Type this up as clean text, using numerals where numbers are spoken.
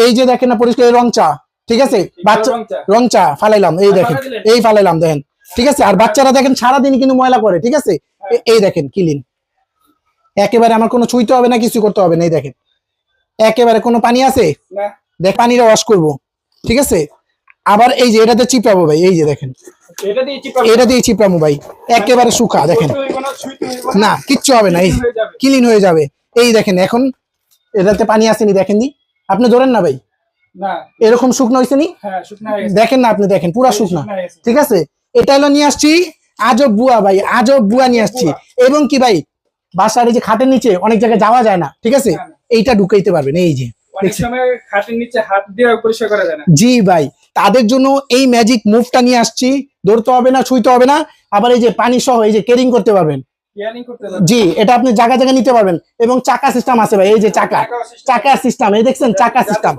এই যে দেখেন না পরিষ্কার রং চা, ঠিক আছে, বাচ্চা রং চা ফালাইলাম, এই দেখেন এই ফালাইলাম দেখেন, ঠিক আছে। আর বাচ্চারা দেখেন সারাদিন কিন্তু ময়লা করে, ঠিক আছে, এই দেখেন ক্লিন একেবারে, আমার কোনো ছুঁইতে হবে না, কিছু করতে হবে না, এই দেখেন একেবারে কোনো পানি আছে দেখ, পানিটা ওয়াশ করব, ঠিক আছে। আবার এই যে এটাতে চিপাবো ভাই, এই যে দেখেন এটা দিয়ে চিপাবো ভাই, একেবারে শুকা দেখেন, না কিচ্ছু হবে না, এই ক্লিন হয়ে যাবে। এই দেখেন এখন এটাতে পানি আসেনি, দেখেন দি, আপনি ধরেন না ভাই, এরকম শুকনো হয়েছে নি, দেখেন না আপনি, দেখেন পুরা শুকনো, ঠিক আছে। এটা হলো নিয়ে আসছি আজব বুয়া ভাই, আজব বুয়া নিয়ে আসছি। এবং কি ভাই বাসার এই যে খাটের নিচে অনেক জায়গায় যাওয়া যায় না, ঠিক আছে, এইটা ঢুকাইতে পারবেন, এই যে জি ভাই, তাদের জন্য এই ম্যাজিক মুভটা নিয়ে আসছি, ধরতে হবে না, ছুঁইতে হবে না, আবার এই যে পানি সহ এই যে ক্যারিং করতে পারবেন, জি এটা আপনি জায়গা জায়গা নিতে পারবেন। এবং চাকা সিস্টেম আছে ভাই, এই যে চাকা সিস্টেম, এই দেখছেন চাকা সিস্টেম,